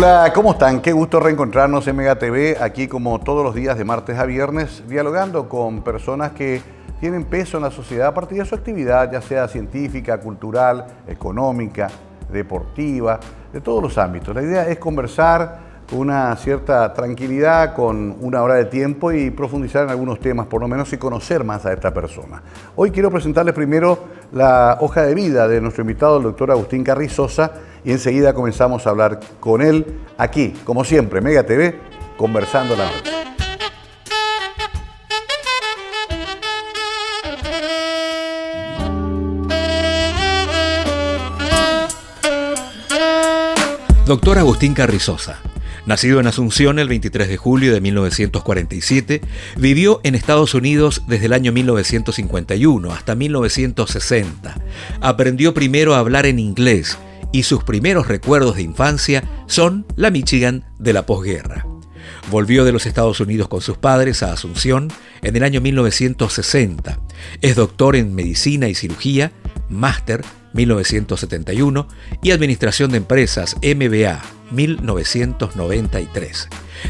Hola, ¿cómo están? Qué gusto reencontrarnos en Mega TV, aquí como todos los días de martes a viernes, dialogando con personas que tienen peso en la sociedad a partir de su actividad, ya sea científica, cultural, económica, deportiva, de todos los ámbitos. La idea es conversar con una cierta tranquilidad, con una hora de tiempo y profundizar en algunos temas, por lo menos, y conocer más a esta persona. Hoy quiero presentarles primero la hoja de vida de nuestro invitado, el doctor Agustín Carrizosa, y enseguida comenzamos a hablar con él aquí, como siempre, Mega TV, Conversando la Noche. Doctor Agustín Carrizosa. Nacido en Asunción el 23 de julio de 1947, vivió en Estados Unidos desde el año 1951 hasta 1960. Aprendió primero a hablar en inglés y sus primeros recuerdos de infancia son la Michigan de la posguerra. Volvió de los Estados Unidos con sus padres a Asunción en el año 1960. Es doctor en Medicina y Cirugía, máster 1971 y Administración de Empresas, MBA, 1993.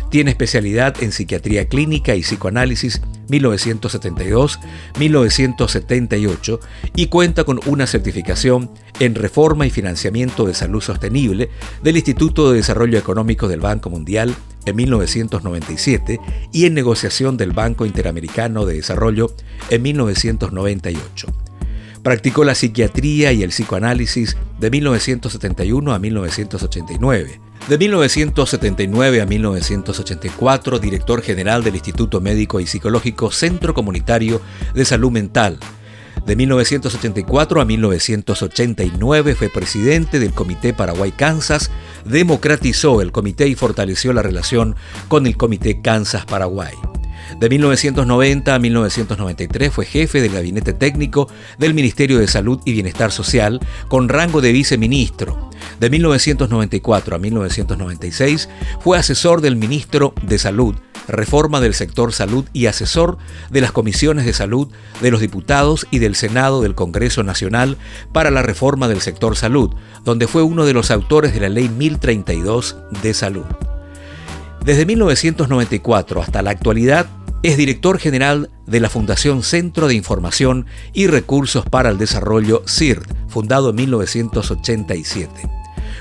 Tiene especialidad en Psiquiatría Clínica y Psicoanálisis, 1972-1978, y cuenta con una certificación en Reforma y Financiamiento de Salud Sostenible del Instituto de Desarrollo Económico del Banco Mundial en 1997 y en Negociación del Banco Interamericano de Desarrollo en 1998. Practicó la psiquiatría y el psicoanálisis de 1971 a 1989. De 1979 a 1984, director general del Instituto Médico y Psicológico Centro Comunitario de Salud Mental. De 1984 a 1989 fue presidente del Comité Paraguay-Kansas, democratizó el comité y fortaleció la relación con el Comité Kansas-Paraguay. De 1990 a 1993 fue jefe del Gabinete Técnico del Ministerio de Salud y Bienestar Social con rango de viceministro. De 1994 a 1996 fue asesor del Ministro de Salud, Reforma del Sector Salud y asesor de las Comisiones de Salud de los Diputados y del Senado del Congreso Nacional para la Reforma del Sector Salud, donde fue uno de los autores de la Ley 1032 de Salud. Desde 1994 hasta la actualidad, es director general de la Fundación Centro de Información y Recursos para el Desarrollo, CIRD, fundado en 1987.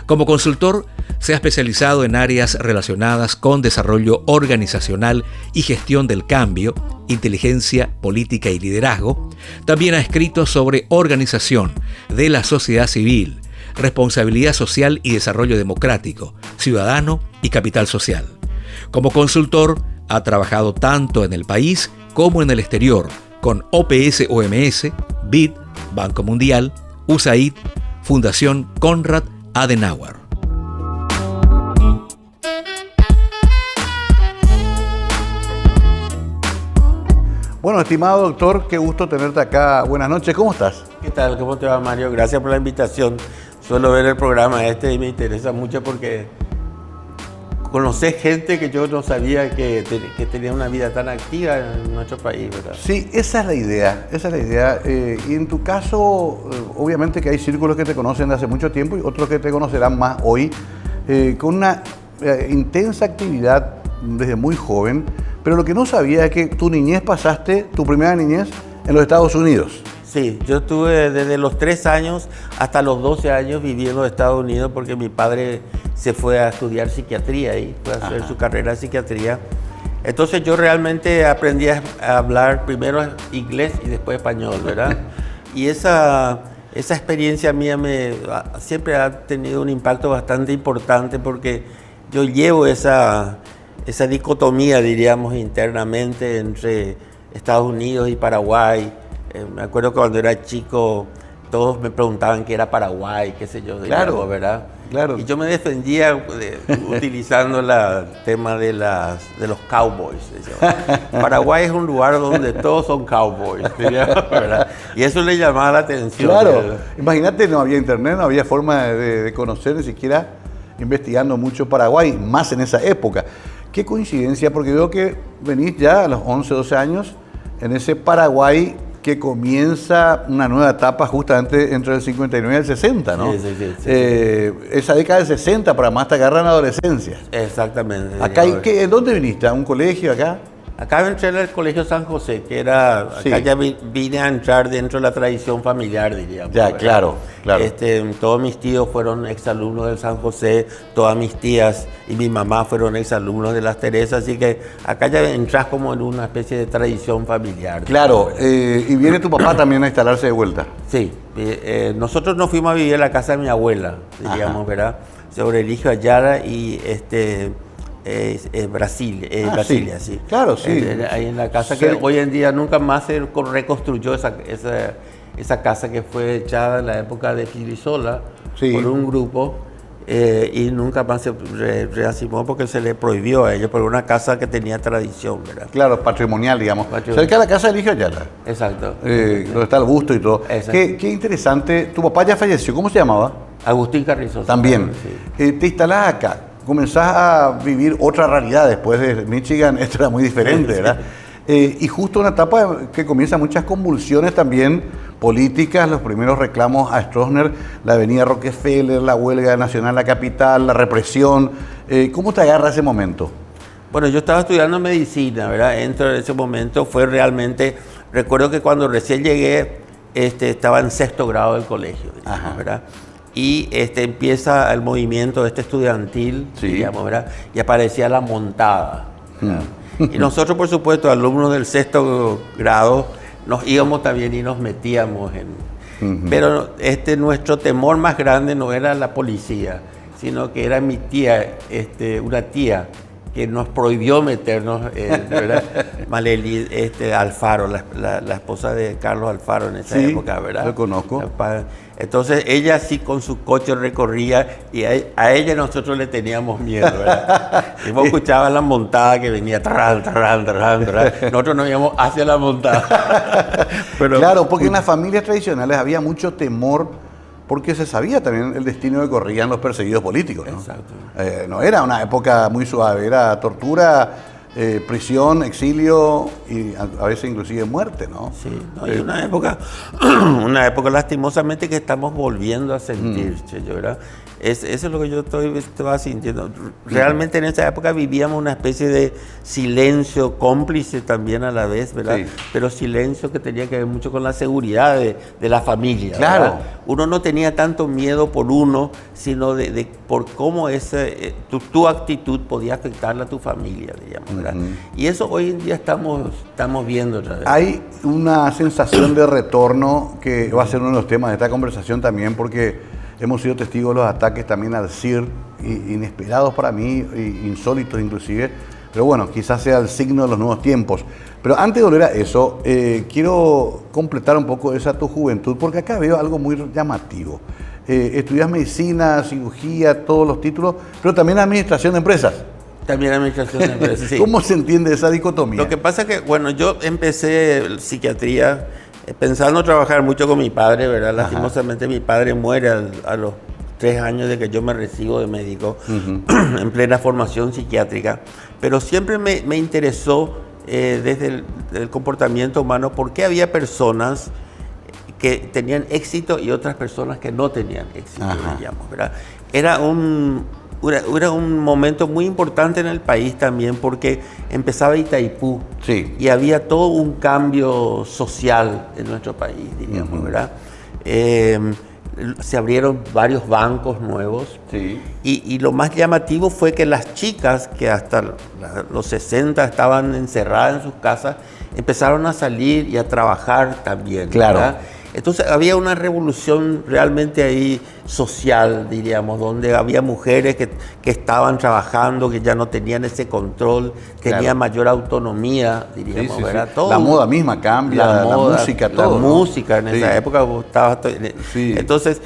Como consultor, se ha especializado en áreas relacionadas con desarrollo organizacional y gestión del cambio, inteligencia, política y liderazgo. También ha escrito sobre organización de la sociedad civil, responsabilidad social y desarrollo democrático, ciudadano y capital social. Como consultor, ha trabajado tanto en el país como en el exterior, con OPS-OMS, BID, Banco Mundial, USAID, Fundación Konrad Adenauer. Bueno, estimado doctor, qué gusto tenerte acá. Buenas noches, ¿cómo estás? ¿Qué tal? ¿Cómo te va, Mario? Gracias por la invitación. Suelo ver el programa y me interesa mucho porque conocer gente que yo no sabía que tenía una vida tan activa en nuestro país, ¿verdad? Sí, esa es la idea, y en tu caso, obviamente que hay círculos que te conocen de hace mucho tiempo y otros que te conocerán más hoy, con una intensa actividad desde muy joven, pero lo que no sabía es que tu primera niñez en los Estados Unidos. Sí, yo estuve desde los 3 años hasta los 12 años viviendo en Estados Unidos porque mi padre se fue a estudiar psiquiatría y fue a hacer su carrera de psiquiatría. Entonces yo realmente aprendí a hablar primero inglés y después español, ¿verdad? Y esa experiencia mía siempre ha tenido un impacto bastante importante porque yo llevo esa dicotomía, diríamos, internamente entre Estados Unidos y Paraguay. Me acuerdo que cuando era chico todos me preguntaban qué era Paraguay, qué sé yo, claro, ¿verdad? Claro. Y yo me defendía utilizando el tema de los cowboys. Paraguay es un lugar donde todos son cowboys, ¿verdad? Y eso le llamaba la atención. Claro, ¿verdad? Imagínate, no había internet, no había forma de conocer, ni siquiera investigando mucho Paraguay, más en esa época. Qué coincidencia, porque veo que venís ya a los 11, 12 años en ese Paraguay que comienza una nueva etapa justamente entre el 59 y el 60, ¿no? Sí. Esa década del 60 para más te agarran adolescencia. Exactamente. Acá, ¿dónde viniste? ¿A un colegio acá? Acá entré en el Colegio San José, que era, acá ya vine a entrar dentro de la tradición familiar, diríamos. Ya, claro. Todos mis tíos fueron exalumnos del San José, todas mis tías y mi mamá fueron exalumnos de las Teresas, así que acá ya entras como en una especie de tradición familiar. Claro, y viene tu papá también a instalarse de vuelta. Sí, nosotros nos fuimos a vivir a la casa de mi abuela, diríamos, ¿verdad? Sobre Eligio Ayala y Brasilia, sí. Claro, sí. Ahí en la casa que hoy en día nunca más se reconstruyó esa casa que fue echada en la época de Pirisola por un grupo y nunca más se reacimó porque se le prohibió a ellos, por una casa que tenía tradición, ¿verdad? Claro, patrimonial, digamos. Cerca de la casa de Eligio Ayala. Exacto. Donde está el busto y todo. Qué interesante. Tu papá ya falleció, ¿cómo se llamaba? Agustín Carrizosa. También. Sí. Te instalás acá. Comenzás a vivir otra realidad después de Michigan, esto era muy diferente, ¿verdad? Y justo una etapa que comienza muchas convulsiones también políticas, los primeros reclamos a Stroessner, la avenida Rockefeller, la huelga nacional en la capital, la represión. ¿Cómo te agarra ese momento? Bueno, yo estaba estudiando medicina, ¿verdad? Dentro de ese momento fue realmente, recuerdo que cuando recién llegué, estaba en 6º grado del colegio, ¿verdad? Y empieza el movimiento estudiantil, digamos, ¿verdad? Y aparecía la montada. Y nosotros, por supuesto, alumnos del 6º grado, nos íbamos también y nos metíamos en... Pero nuestro temor más grande no era la policía, sino que era mi tía, una tía, que nos prohibió meternos, ¿verdad? Maleli Alfaro, la esposa de Carlos Alfaro en esa época, ¿verdad? Lo conozco. Entonces ella sí con su coche recorría y a ella nosotros le teníamos miedo, ¿verdad? Y vos escuchabas la montada que venía, tran. Nosotros nos íbamos hacia la montada. Pero, claro, porque en las familias tradicionales había mucho temor porque se sabía también el destino que corrían los perseguidos políticos, ¿no? Exacto. No era una época muy suave, era tortura, prisión, exilio y a veces inclusive muerte, ¿no? Sí, y una época lastimosamente que estamos volviendo a sentir, ¿verdad? Eso es lo que yo estaba sintiendo. Realmente en esa época vivíamos una especie de silencio cómplice también a la vez, ¿verdad? Sí. Pero silencio que tenía que ver mucho con la seguridad de la familia. Claro. ¿Verdad? Uno no tenía tanto miedo por uno, sino por cómo tu actitud podía afectarle a tu familia, digamos, ¿verdad? Y eso hoy en día estamos viendo otra vez. Hay una sensación de retorno que va a ser uno de los temas de esta conversación también, porque hemos sido testigos de los ataques también al CIR, inesperados para mí, insólitos inclusive, pero bueno, quizás sea el signo de los nuevos tiempos. Pero antes de volver a eso, quiero completar un poco esa tu juventud, porque acá veo algo muy llamativo. Estudias medicina, cirugía, todos los títulos, pero también administración de empresas. También administración de empresas, sí. ¿Cómo se entiende esa dicotomía? Lo que pasa es que, bueno, yo empecé psiquiatría pensando trabajar mucho con mi padre, ¿verdad? Lastimosamente mi padre muere a los 3 años de que yo me recibo de médico, en plena formación psiquiátrica, pero siempre me interesó desde el comportamiento humano por qué había personas que tenían éxito y otras personas que no tenían éxito, digamos, ¿verdad? Era un momento muy importante en el país también porque empezaba Itaipú y había todo un cambio social en nuestro país, diríamos, ¿verdad? Se abrieron varios bancos nuevos y lo más llamativo fue que las chicas que hasta los 60 estaban encerradas en sus casas empezaron a salir y a trabajar también, ¿verdad? Entonces había una revolución realmente ahí social, diríamos, donde había mujeres que estaban trabajando, que ya no tenían ese control, tenían mayor autonomía, diríamos, ¿verdad? Todo, la moda misma cambia, la música, todo. La música en esa época estaba... Entonces,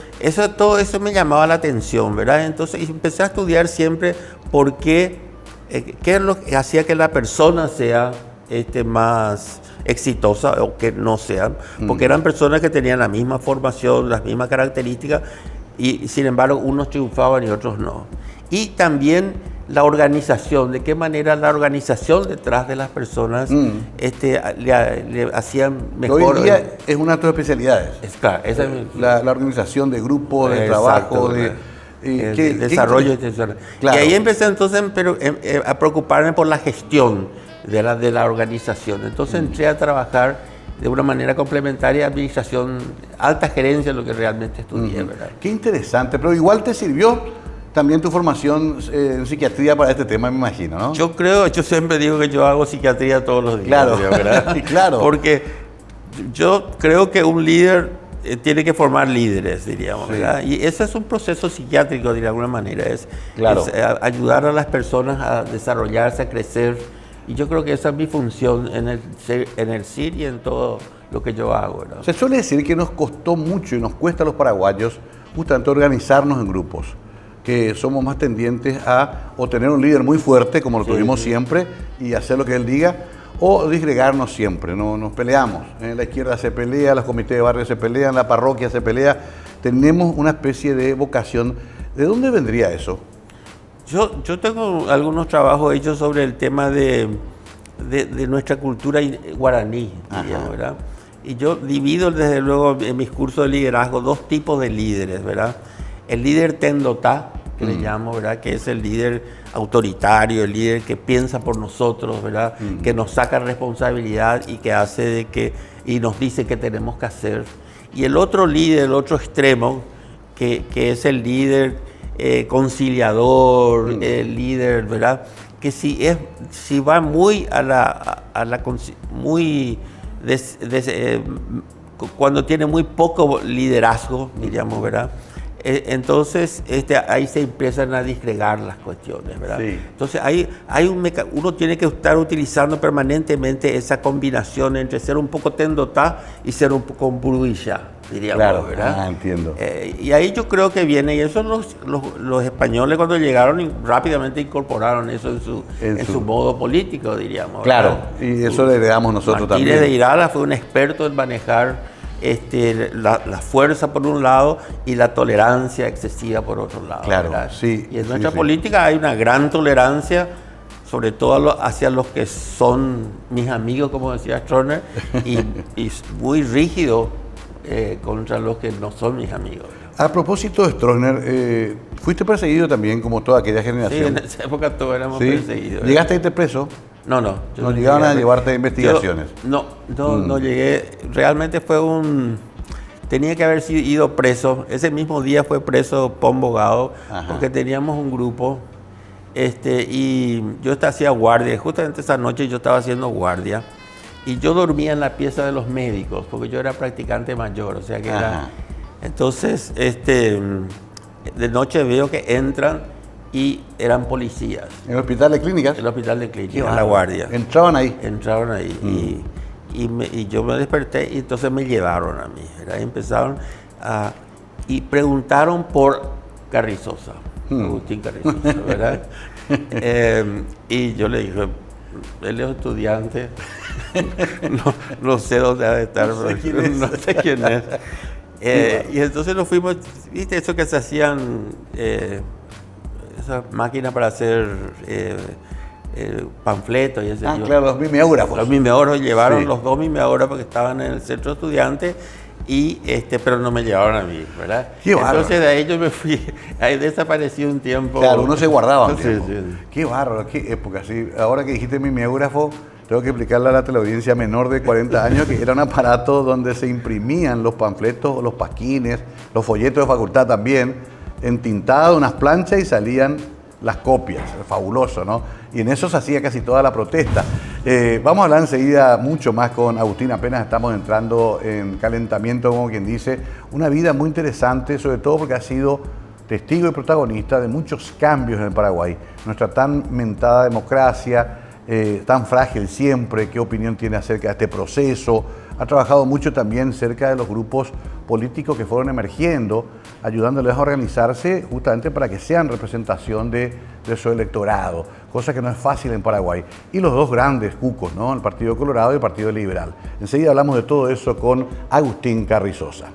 todo eso me llamaba la atención, ¿verdad? Entonces empecé a estudiar siempre por qué es lo que hacía que la persona sea más exitosa o que no sean, porque eran personas que tenían la misma formación, las mismas características y sin embargo unos triunfaban y otros no. Y también la organización, de qué manera la organización detrás de las personas le hacían mejor. Hoy en día es una de tus especialidades. Claro, esa es la organización de grupos, de trabajo, de desarrollo institucional. Claro. Y ahí empecé entonces a preocuparme por la gestión de la organización. Entonces entré a trabajar de una manera complementaria, administración, alta gerencia, lo que realmente estudié, ¿verdad? Qué interesante, pero igual te sirvió también tu formación en psiquiatría para este tema, me imagino, ¿no? Yo siempre digo que yo hago psiquiatría todos los días. Claro, ¿verdad? claro. Porque yo creo que un líder tiene que formar líderes, diríamos, ¿verdad? Y ese es un proceso psiquiátrico, de alguna manera, es ayudar a las personas a desarrollarse, a crecer. Y yo creo que esa es mi función en el CIR y en todo lo que yo hago, ¿verdad? Se suele decir que nos costó mucho y nos cuesta a los paraguayos justamente organizarnos en grupos, que somos más tendientes a o tener un líder muy fuerte, como lo tuvimos siempre, y hacer lo que él diga, o disgregarnos siempre, ¿no? Nos peleamos. La izquierda se pelea, los comités de barrio se pelean, la parroquia se pelea. Tenemos una especie de vocación. ¿De dónde vendría eso? Yo tengo algunos trabajos hechos sobre el tema de nuestra cultura guaraní, diríamos, ¿verdad? Y yo divido desde luego en mis cursos de liderazgo dos tipos de líderes, ¿verdad? El líder tendotá, que le llamo, ¿verdad? Que es el líder autoritario, el líder que piensa por nosotros, ¿verdad? Que nos saca responsabilidad y que hace y nos dice qué tenemos que hacer. Y el otro líder, el otro extremo, que es el líder conciliador, el líder, ¿verdad? Que si va muy cuando tiene muy poco liderazgo, diríamos, ¿verdad? Entonces ahí se empiezan a disgregar las cuestiones, ¿verdad? Sí. Entonces uno tiene que estar utilizando permanentemente esa combinación entre ser un poco tendotá y ser un poco burguilla, diríamos, claro, ¿verdad? Entiendo. Y ahí yo creo que viene, y eso los españoles cuando llegaron rápidamente incorporaron eso en su modo político, diríamos. Claro, ¿verdad? y eso le heredamos nosotros Martínez también. de Irala fue un experto en manejar la fuerza por un lado y la tolerancia excesiva por otro lado. Claro, ¿verdad? sí. Y en nuestra política hay una gran tolerancia, sobre todo hacia los que son mis amigos, como decía Stroessner, y muy rígido contra los que no son mis amigos. A propósito de Stroessner, fuiste perseguido también, como toda aquella generación. Sí, en esa época todos éramos perseguidos. ¿Llegaste a irte preso? No. ¿No llegaron a llevarte a investigaciones? No llegué. Realmente tenía que haber ido preso. Ese mismo día fue preso Pombo Gao, porque teníamos un grupo y yo hacía guardia. Justamente esa noche yo estaba haciendo guardia y yo dormía en la pieza de los médicos, porque yo era practicante mayor, o sea que era... Entonces, de noche veo que entran y eran policías. ¿En el hospital de clínicas? En el hospital de clínicas, en la guardia. ¿Entraban ahí? Entraron ahí y yo me desperté y entonces me llevaron a mí, ¿verdad? Y empezaron y preguntaron por Carrizosa, Agustín Carrizosa, ¿verdad? Y yo le dije, él es estudiante, no sé dónde ha de estar, no sé quién es. Y entonces nos fuimos, ¿viste eso que se hacían? Esa máquina para hacer panfletos y ese claro, los mimeógrafos. Los mimeógrafos llevaron los dos mimeógrafos que estaban en el centro de estudiantes pero no me llevaron a mí, ¿verdad? Entonces de ahí yo me fui, ahí desaparecí un tiempo. Claro, uno se guardaba un tiempo. Sí. Qué bárbaro, qué época. Sí. Ahora que dijiste mimeógrafo, tengo que explicarle a la teleaudiencia menor de 40 años que era un aparato donde se imprimían los panfletos, los pasquines, los folletos de facultad también, entintados, unas planchas y salían las copias. Fabuloso, ¿no? Y en eso se hacía casi toda la protesta. Vamos a hablar enseguida mucho más con Agustín, apenas estamos entrando en calentamiento, como quien dice. Una vida muy interesante, sobre todo porque ha sido testigo y protagonista de muchos cambios en el Paraguay. Nuestra tan mentada democracia, tan frágil siempre, qué opinión tiene acerca de este proceso. Ha trabajado mucho también cerca de los grupos políticos que fueron emergiendo, ayudándoles a organizarse justamente para que sean representación de su electorado, cosa que no es fácil en Paraguay. Y los dos grandes cucos, ¿no? El Partido Colorado y el Partido Liberal. Enseguida hablamos de todo eso con Agustín Carrizosa.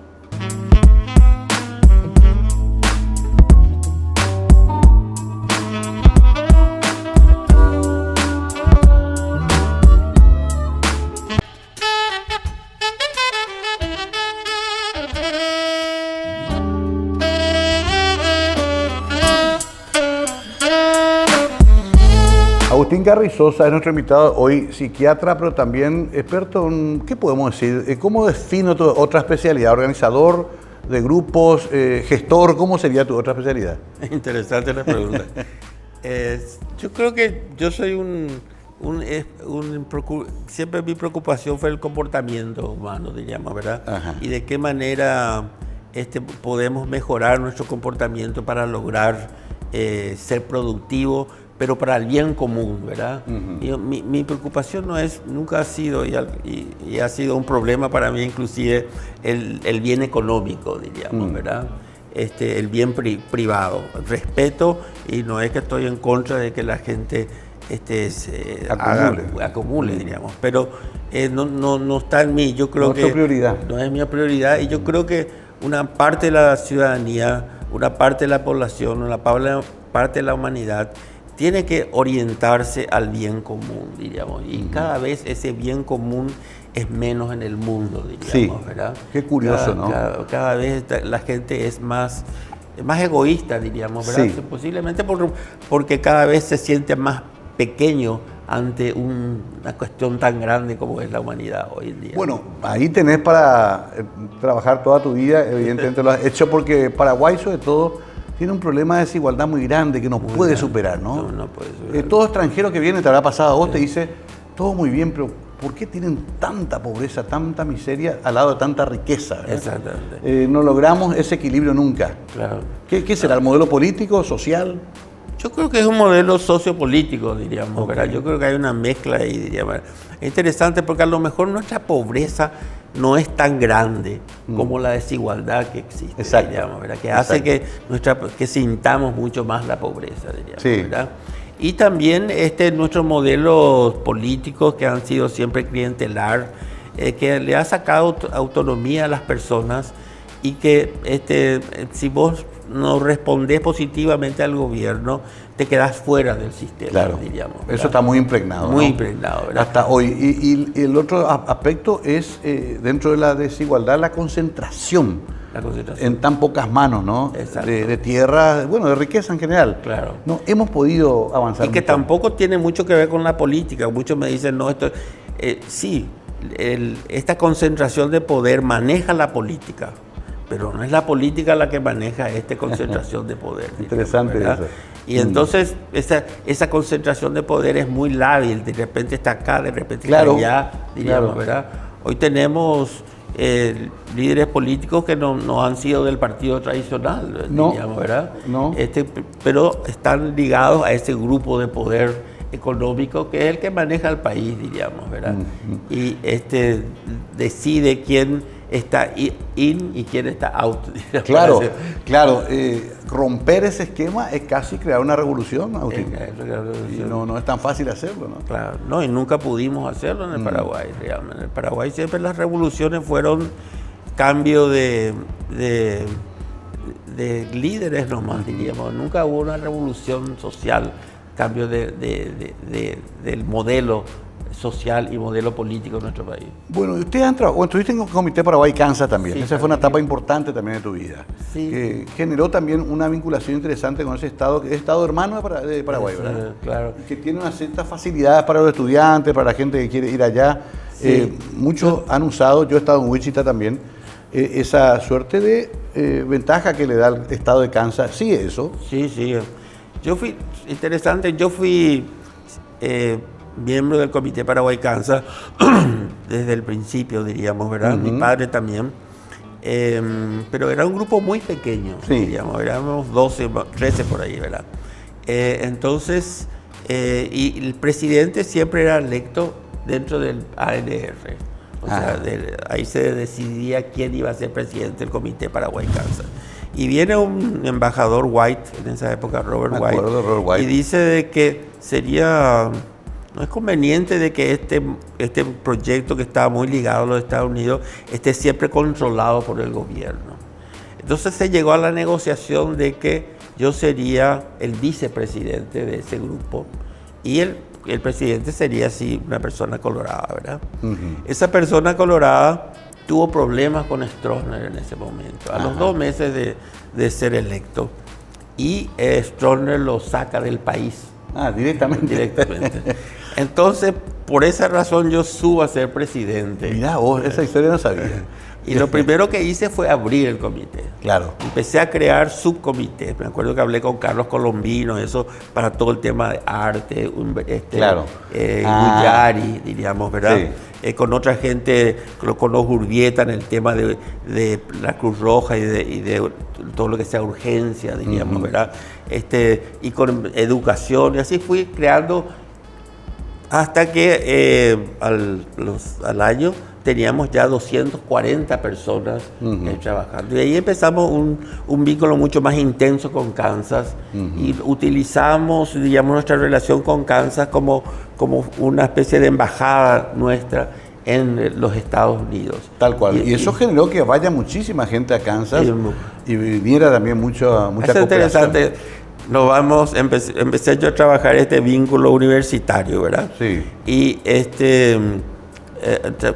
Garry Sosa es nuestro invitado hoy, psiquiatra, pero también experto en, ¿qué podemos decir? ¿Cómo defino tu otra especialidad? ¿Organizador de grupos, gestor? ¿Cómo sería tu otra especialidad? Interesante la pregunta. Yo creo que yo soy siempre mi preocupación fue el comportamiento humano, diríamos, ¿verdad? Ajá. Y de qué manera podemos mejorar nuestro comportamiento para lograr ser productivos, pero para el bien común, ¿verdad? Uh-huh. Mi preocupación nunca ha sido, y ha sido un problema para mí inclusive, el bien económico, diríamos, ¿verdad? El bien privado. Respeto, y no es que estoy en contra de que la gente acumule, diríamos, pero no está en mí. Yo creo que prioridad. No es mi prioridad, y yo creo que una parte de la ciudadanía, una parte de la población, una parte de la humanidad tiene que orientarse al bien común, diríamos, y cada vez ese bien común es menos en el mundo, diríamos, ¿verdad? Qué curioso, ¿no? Cada vez la gente es más egoísta, diríamos, ¿verdad? Sí. Posiblemente porque cada vez se siente más pequeño ante una cuestión tan grande como es la humanidad hoy en día. Bueno, ahí tenés para trabajar toda tu vida, evidentemente lo has hecho, porque Paraguay sobre todo tiene un problema de desigualdad muy grande que no puede superar, ¿no? No puede superar. Todo extranjero que viene, te habrá pasado a vos, te dice, todo muy bien, pero ¿por qué tienen tanta pobreza, tanta miseria al lado de tanta riqueza? ¿verdad? Exactamente. No logramos ese equilibrio nunca. Claro. ¿Qué será? ¿El modelo político, social? Yo creo que es un modelo sociopolítico, diríamos, ¿verdad? Yo creo que hay una mezcla ahí, diríamos. Es interesante porque a lo mejor nuestra pobreza no es tan grande como la desigualdad que existe, diríamos, ¿verdad? Que hace que sintamos mucho más la pobreza, diríamos, ¿verdad? Y también nuestros modelos políticos que han sido siempre clientelar, que le ha sacado autonomía a las personas, y que si vos no respondés positivamente al gobierno, te quedás fuera del sistema, diríamos, ¿verdad? Eso está muy impregnado. Muy ¿no? impregnado, ¿verdad? Hasta hoy. Y el otro aspecto es, dentro de la desigualdad, la concentración. En tan pocas manos, ¿no? De tierra, bueno, de riqueza en general. Claro. No hemos podido avanzar. Y que tampoco tiene mucho que ver con la política. Muchos me dicen, no, esto... sí, esta concentración de poder maneja la política, pero no es la política la que maneja esta concentración de poder. Interesante, ¿verdad? Eso. Y entonces esa concentración de poder es muy lábil, de repente está acá, de repente está allá, diríamos, ¿verdad? Hoy tenemos líderes políticos que no han sido del partido tradicional, diríamos, ¿verdad? No. Pero están ligados a ese grupo de poder económico que es el que maneja el país, diríamos, ¿verdad? Y decide quién está in y quién está out. Claro. Romper ese esquema es casi crear una revolución, Agustín. Y no es tan fácil hacerlo, ¿no? Claro, no, y nunca pudimos hacerlo en el Paraguay, realmente. En el Paraguay siempre las revoluciones fueron cambio de líderes nomás, diríamos. Nunca hubo una revolución social, cambio del modelo social y modelo político en nuestro país. Bueno, usted estuviste en el Comité Paraguay-Kansas también. Esa fue una etapa importante también de tu vida. Sí. Que generó también una vinculación interesante con ese estado, que es estado hermano de Paraguay, ¿verdad? Claro. Que tiene unas ciertas facilidades para los estudiantes, para la gente que quiere ir allá. Sí. Muchos han usado, yo he estado en Wichita también, esa suerte de ventaja que le da el estado de Kansas. ¿Sí eso? Sí. Yo fui miembro del Comité Paraguay-Kansas desde el principio, diríamos, ¿verdad? Mi padre también. Pero era un grupo muy pequeño, diríamos, éramos 12, 13 por ahí, ¿verdad? Entonces, y el presidente siempre era electo dentro del ANR. O sea, ahí se decidía quién iba a ser presidente del Comité Paraguay-Kansas. Y viene un embajador White, en esa época, Robert White, y dice de que no es conveniente de que este proyecto que estaba muy ligado a los Estados Unidos esté siempre controlado por el gobierno. Entonces se llegó a la negociación de que yo sería el vicepresidente de ese grupo y el presidente sería así una persona colorada, ¿verdad? Esa persona colorada tuvo problemas con Stroessner en ese momento, a los 2 meses de ser electo, y Stroessner lo saca del país. Directamente. Directamente. Entonces, por esa razón yo subo a ser presidente. Mirá vos, esa historia no sabía. Y lo primero que hice fue abrir el comité. Claro. Empecé a crear subcomités. Me acuerdo que hablé con Carlos Colombino, eso para todo el tema de arte, claro. Guyari, diríamos, ¿verdad? Sí. Con otra gente, con los Urbieta en el tema de la Cruz Roja y de todo lo que sea urgencia, diríamos, ¿verdad? Y con educación, y así fui creando hasta que al año teníamos ya 240 personas trabajando. Y ahí empezamos un vínculo mucho más intenso con Kansas y utilizamos, digamos, nuestra relación con Kansas como una especie de embajada nuestra en los Estados Unidos. Tal cual. Y eso generó que vaya muchísima gente a Kansas y viniera también mucha es interesante. Empecé yo a trabajar este vínculo universitario, ¿verdad? Sí. Y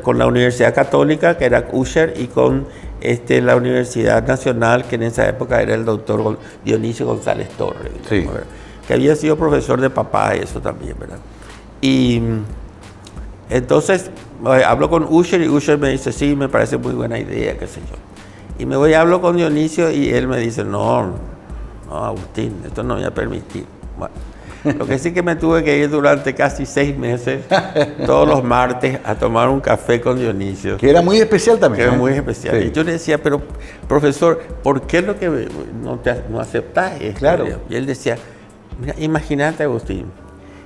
con la Universidad Católica, que era Usher, y con la Universidad Nacional, que en esa época era el doctor Dionisio González Torres, sí, que había sido profesor de papá, eso también, ¿verdad? Y entonces hablo con Usher y Usher me dice, sí, me parece muy buena idea, qué sé yo. Y me voy y hablo con Dionisio y él me dice, no, Agustín, esto no me va a permitir. Bueno, lo que sí que me tuve que ir durante casi 6 meses, todos los martes, a tomar un café con Dionisio. Que era muy especial también. Que era muy especial. Sí. Y yo le decía, pero profesor, ¿por qué lo que no aceptás esto? Claro. Y él decía, mira, imagínate, Agustín,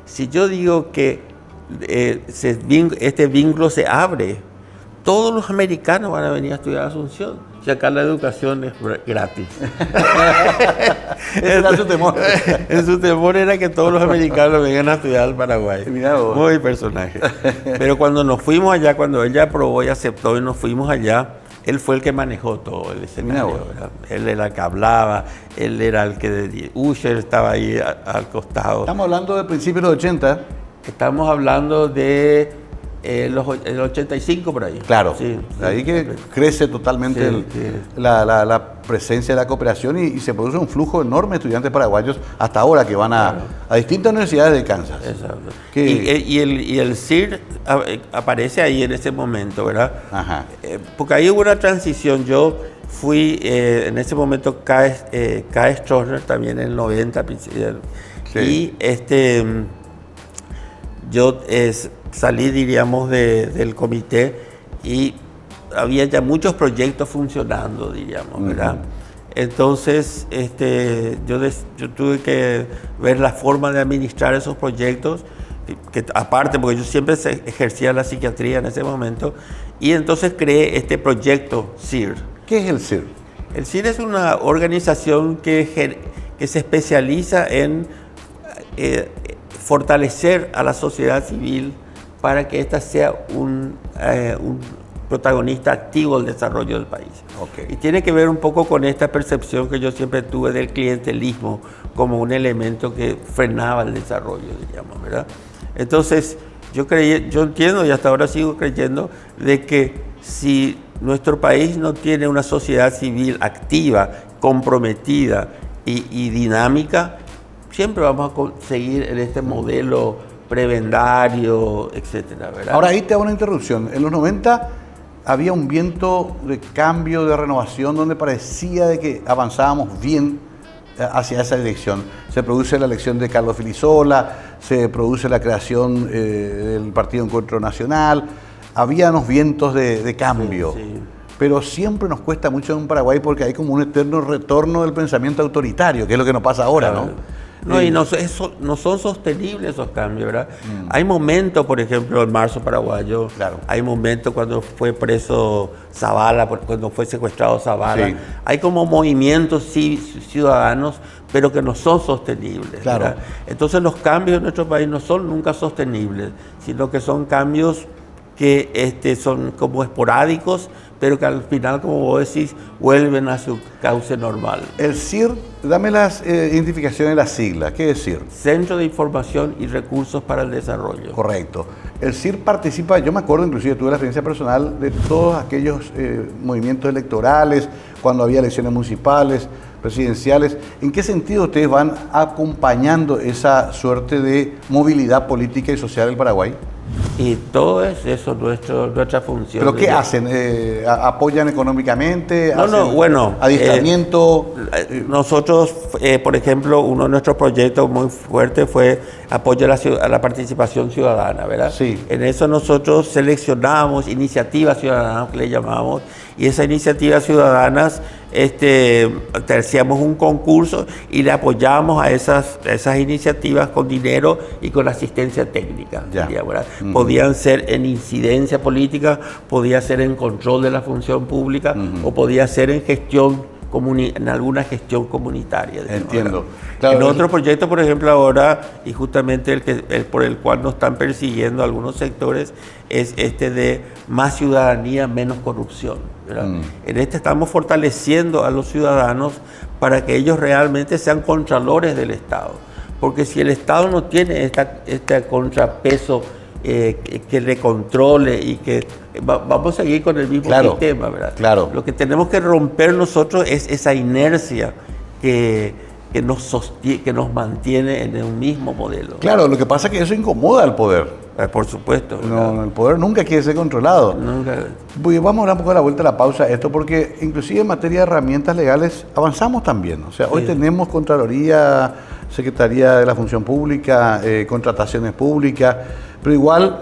si yo digo que este vínculo se abre, todos los americanos van a venir a estudiar a Asunción. Si acá la educación es gratis. Ese era su temor. Su temor era que todos los americanos vengan a estudiar al Paraguay. Mirá vos. Muy personaje. Pero cuando nos fuimos allá, cuando él ya aprobó y aceptó y nos fuimos allá, él fue el que manejó todo el escenario. Él era el que hablaba, él era el que... Usher estaba ahí al costado. Estamos hablando de principios de los 80. Estamos hablando de... el 85 por ahí. Claro, sí, ahí que crece totalmente la presencia de la cooperación y se produce un flujo enorme de estudiantes paraguayos hasta ahora que van a distintas universidades de Kansas. Exacto. Y el CIR aparece ahí en ese momento, ¿verdad? Ajá. Porque ahí hubo una transición. Yo fui en ese momento K. Stroessner también en el 90. Sí. Y yo salí, diríamos, del comité y había ya muchos proyectos funcionando, diríamos, ¿verdad? Entonces, yo tuve que ver la forma de administrar esos proyectos, que aparte, porque yo siempre ejercía la psiquiatría en ese momento, y entonces creé este proyecto CIR. ¿Qué es el CIR? El CIR es una organización que se especializa en fortalecer a la sociedad civil para que ésta sea un protagonista activo del desarrollo del país. Okay. Y tiene que ver un poco con esta percepción que yo siempre tuve del clientelismo como un elemento que frenaba el desarrollo, digamos, ¿verdad? Entonyo entiendo y hasta ahora sigo creyendo de que si nuestro país no tiene una sociedad civil activa, comprometida y dinámica, siempre vamos a seguir en este modelo prebendario, etcétera, ¿verdad? Ahora ahí te hago una interrupción. En los 90 había un viento de cambio, de renovación, donde parecía de que avanzábamos bien hacia esa elección. Se produce la elección de Carlos Filisola, se produce la creación del Partido Encuentro Nacional. Había unos vientos de cambio. Sí, sí. Pero siempre nos cuesta mucho en Paraguay porque hay como un eterno retorno del pensamiento autoritario, que es lo que nos pasa ahora, claro. ¿no? Y no son sostenibles esos cambios, ¿verdad? Hay momentos, por ejemplo, el marzo paraguayo, claro. Hay momentos cuando fue preso Zavala, cuando fue secuestrado Zavala. Sí. Hay como movimientos ciudadanos, pero que no son sostenibles, claro. ¿verdad? Entonces los cambios en nuestro país no son nunca sostenibles, sino que son cambios que son como esporádicos, pero que al final, como vos decís, vuelven a su cauce normal. El CIR, dame las identificaciones de las siglas. ¿Qué es CIR? Centro de Información y Recursos para el Desarrollo. Correcto. El CIR participa, yo me acuerdo, inclusive tuve la experiencia personal de todos aquellos movimientos electorales, cuando había elecciones municipales, presidenciales. ¿En qué sentido ustedes van acompañando esa suerte de movilidad política y social del Paraguay? Y todo es eso, nuestra función. ¿Pero qué hacen? ¿Apoyan económicamente? Bueno. ¿Adiestramiento? Nosotros, por ejemplo, uno de nuestros proyectos muy fuertes fue apoyo a la participación ciudadana, ¿verdad? Sí. En eso nosotros seleccionamos iniciativas ciudadanas, que le llamamos, y esas iniciativas ciudadanas hacíamos un concurso y le apoyamos a esas iniciativas con dinero y con asistencia técnica. Diría, ¿verdad? Podían ser en incidencia política, podía ser en control de la función pública o podía ser en gestión en alguna gestión comunitaria. Entiendo. Claro, en otro proyecto, por ejemplo, ahora, y justamente el por el cual nos están persiguiendo algunos sectores, es de más ciudadanía, menos corrupción. En estamos fortaleciendo a los ciudadanos para que ellos realmente sean contralores del Estado. Porque si el Estado no tiene este contrapeso que le controle y que vamos a seguir con el mismo sistema, ¿verdad? Claro. Lo que tenemos que romper nosotros es esa inercia que nos mantiene en un mismo modelo. Claro, lo que pasa es que eso incomoda al poder. Por supuesto. No, el poder nunca quiere ser controlado. Nunca. Vamos a dar un poco de la vuelta a la pausa a esto, porque inclusive en materia de herramientas legales avanzamos también. O sea, hoy tenemos Contraloría, Secretaría de la Función Pública, contrataciones públicas, pero igual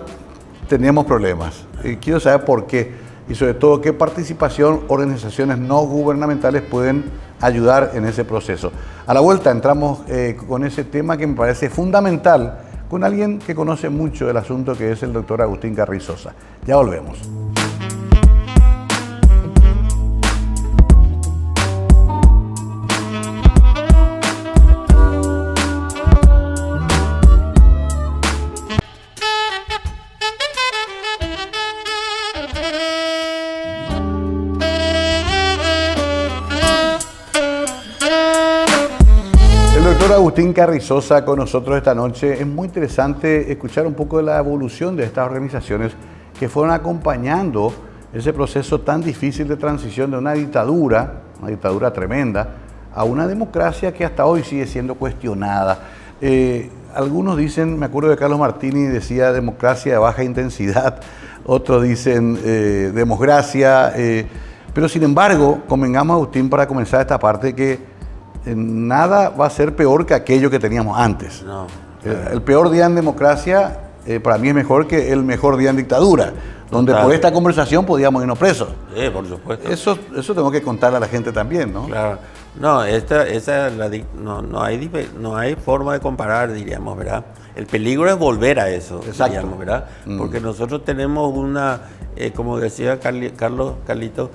tenemos problemas. Quiero saber por qué y sobre todo qué participación organizaciones no gubernamentales pueden ayudar en ese proceso. A la vuelta entramos con ese tema que me parece fundamental, con alguien que conoce mucho del asunto, que es el doctor Agustín Carrizosa. Ya volvemos. Agustín Carrizosa con nosotros esta noche. Es muy interesante escuchar un poco de la evolución de estas organizaciones que fueron acompañando ese proceso tan difícil de transición de una dictadura tremenda, a una democracia que hasta hoy sigue siendo cuestionada. Algunos dicen, me acuerdo de Carlos Martini, decía democracia de baja intensidad, otros dicen democracia, pero sin embargo, convengamos, Agustín, para comenzar esta parte, que nada va a ser peor que aquello que teníamos antes. No, claro. El peor día en democracia para mí es mejor que el mejor día en dictadura, donde por esta conversación podíamos irnos presos. Sí, por supuesto. Eso tengo que contarle a la gente también, ¿no? Claro. No, no hay forma de comparar, diríamos, ¿verdad? El peligro es volver a eso, diríamos, ¿verdad? Porque nosotros tenemos como decía Carlito,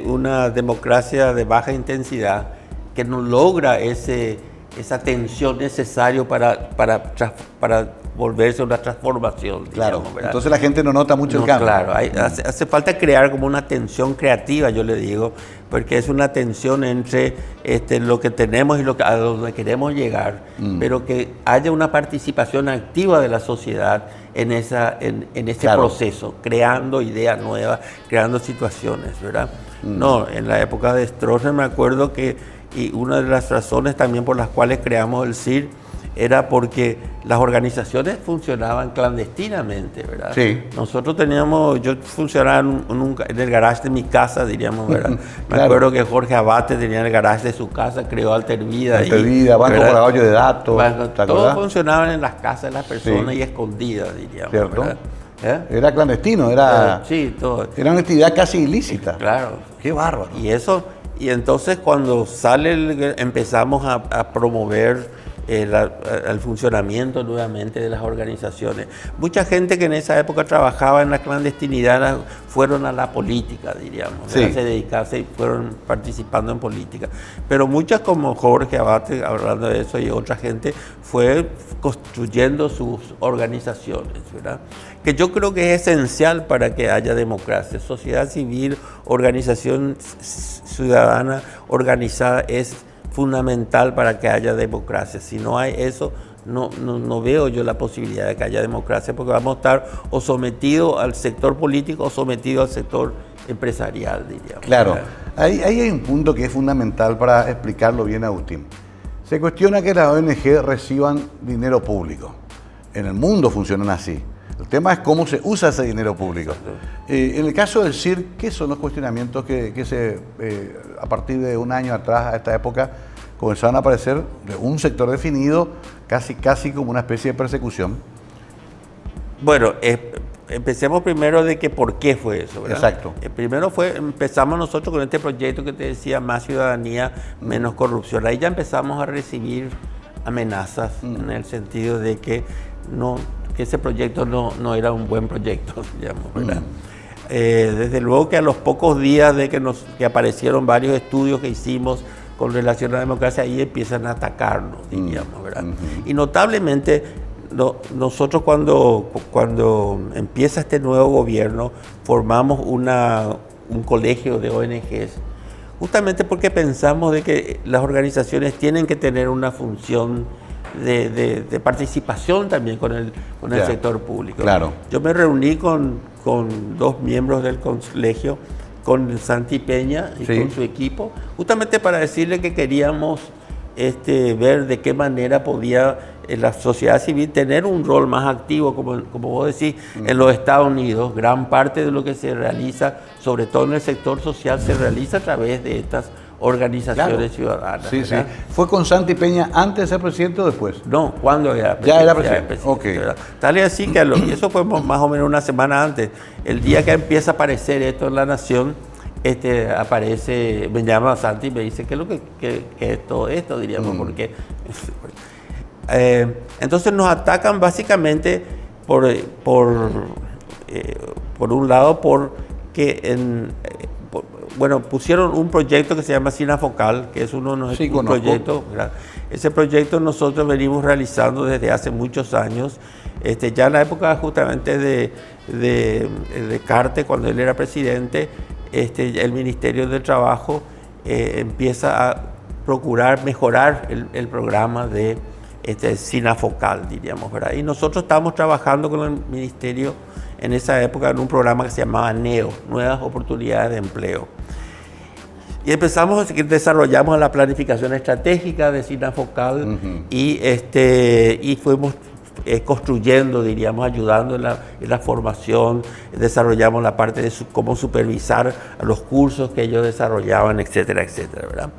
una democracia de baja intensidad que no logra esa tensión necesaria para volverse una transformación. Claro, digamos, ¿verdad? Entonces la gente no nota mucho el cambio. Claro, hace falta crear como una tensión creativa, yo le digo, porque es una tensión entre lo que tenemos y a donde queremos llegar, pero que haya una participación activa de la sociedad en ese proceso, creando ideas nuevas, creando situaciones, ¿verdad? No, en la época de Stroessner me acuerdo y una de las razones también por las cuales creamos el CIR era porque las organizaciones funcionaban clandestinamente, ¿verdad? Sí. Yo funcionaba en el garage de mi casa, diríamos, ¿verdad? Me acuerdo que Jorge Abate tenía el garage de su casa, creó Altervida. Banco Paraguayo de Datos. Todos funcionaban en las casas de las personas y escondidas, diríamos. ¿Cierto? ¿verdad? Era clandestino, sí, todo. Era una actividad casi ilícita. Claro. Qué bárbaro. Y entonces cuando empezamos a promover el funcionamiento nuevamente de las organizaciones. Mucha gente que en esa época trabajaba en la clandestinidad fueron a la política, diríamos, sí. Se dedicarse y fueron participando en política. Pero muchas, como Jorge Abate, hablando de eso, y otra gente, fue construyendo sus organizaciones, ¿verdad? Que yo creo que es esencial para que haya democracia. Sociedad civil, organización ciudadana organizada es fundamental para que haya democracia. Si no hay eso, no veo yo la posibilidad de que haya democracia, porque vamos a estar o sometidos al sector político o sometidos al sector empresarial, diríamos. Claro, ahí hay un punto que es fundamental para explicarlo bien, Agustín. Se cuestiona que las ONG reciban dinero público. En el mundo funcionan así. El tema es cómo se usa ese dinero público. En el caso del CIRC, ¿qué son los cuestionamientos que a partir de un año atrás, a esta época, comenzaron a aparecer de un sector definido, casi como una especie de persecución? Bueno, empecemos primero de que por qué fue eso, ¿verdad? Exacto. Primero empezamos nosotros con este proyecto que te decía, Más Ciudadanía, Menos Corrupción. Ahí ya empezamos a recibir amenazas en el sentido de que ese proyecto no era un buen proyecto, digamos, ¿verdad? Desde luego que a los pocos días de que aparecieron varios estudios que hicimos con relación a la democracia, ahí empiezan a atacarnos, diríamos, ¿verdad? Y notablemente, nosotros cuando empieza este nuevo gobierno, formamos un colegio de ONGs, justamente porque pensamos de que las organizaciones tienen que tener una función de participación también con el sector público. Claro. Yo me reuní con 2 miembros del colegio, con Santi Peña y con su equipo, justamente para decirle que queríamos ver de qué manera podía la sociedad civil tener un rol más activo, como vos decís, en los Estados Unidos. Gran parte de lo que se realiza, sobre todo en el sector social, se realiza a través de estas organizaciones ciudadanas. Sí, ¿verdad? Sí. ¿Fue con Santi Peña antes de ser presidente o después? No, cuando era presidente. Ya era presidente. Okay. Tal y así que eso fue más o menos una semana antes. El día que empieza a aparecer esto en La Nación, me llama Santi y me dice, ¿qué es lo que es todo esto? Diríamos, porque... entonces nos atacan básicamente por un lado porque pusieron un proyecto que se llama Sinafocal, que es uno de nuestros proyectos. Ese proyecto nosotros venimos realizando desde hace muchos años, ya en la época justamente de Carte, cuando él era presidente, el Ministerio del Trabajo empieza a procurar mejorar el programa de Sinafocal, diríamos, ¿verdad? Y nosotros estábamos trabajando con el Ministerio en esa época en un programa que se llamaba NEO, Nuevas Oportunidades de Empleo. Y desarrollamos la planificación estratégica de Sinafocal y fuimos construyendo, diríamos, ayudando en la formación, desarrollamos la parte de cómo supervisar los cursos que ellos desarrollaban, etcétera, etcétera, ¿verdad?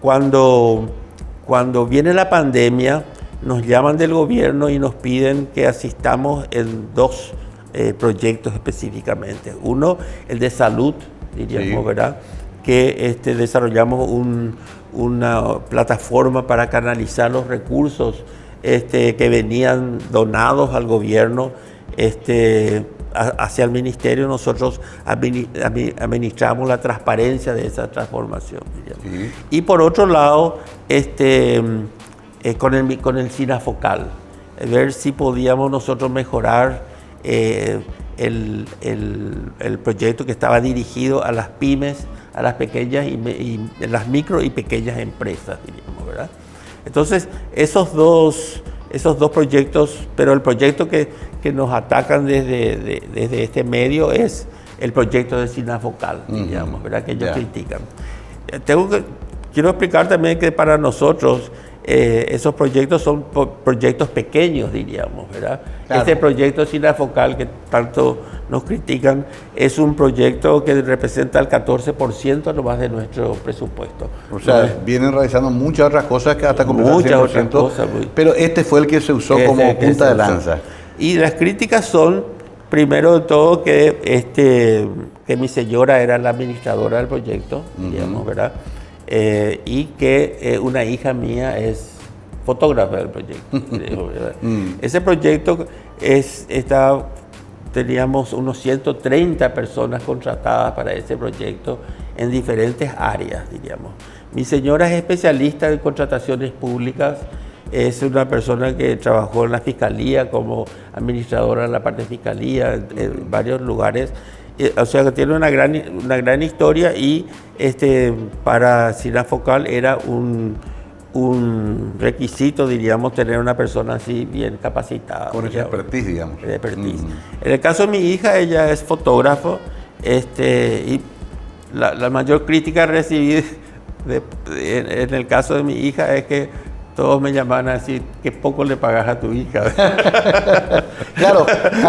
Cuando viene la pandemia, nos llaman del gobierno y nos piden que asistamos en 2 proyectos específicamente. Uno, el de salud, diríamos, ¿verdad? Que desarrollamos una plataforma para canalizar los recursos que venían donados al gobierno hacia el ministerio. Nosotros administramos la transparencia de esa transformación. Y por otro lado, con el Sinafocal, ver si podíamos nosotros mejorar el proyecto que estaba dirigido a las pymes, a las pequeñas y las micro y pequeñas empresas, diríamos, ¿verdad? Entonces, esos dos proyectos, pero el proyecto que nos atacan desde este medio es el proyecto de Sinafocal, digamos, ¿verdad? Que ellos critican. Quiero explicar también que para nosotros esos proyectos son proyectos pequeños, diríamos, ¿verdad? Claro. Este proyecto Sinafocal que tanto nos critican es un proyecto que representa el 14% nomás de nuestro presupuesto. O sea, vienen realizando muchas otras cosas que hasta completar el 100%, otras cosas, pero este fue el que se usó como punta de lanza. Y las críticas son, primero de todo, que mi señora era la administradora del proyecto, digamos, ¿verdad? Y que una hija mía es fotógrafa del proyecto. Ese proyecto teníamos unos 130 personas contratadas para ese proyecto en diferentes áreas, diríamos. Mi señora es especialista en contrataciones públicas, es una persona que trabajó en la fiscalía como administradora en la parte de fiscalía en varios lugares. O sea que tiene una gran historia y para Sinafocal era un requisito, diríamos, tener una persona así bien capacitada. Con esa expertise, digamos. Expertise. En el caso de mi hija, ella es fotógrafo, y la mayor crítica recibida en el caso de mi hija es que todos me llaman así, que poco le pagas a tu hija. Claro,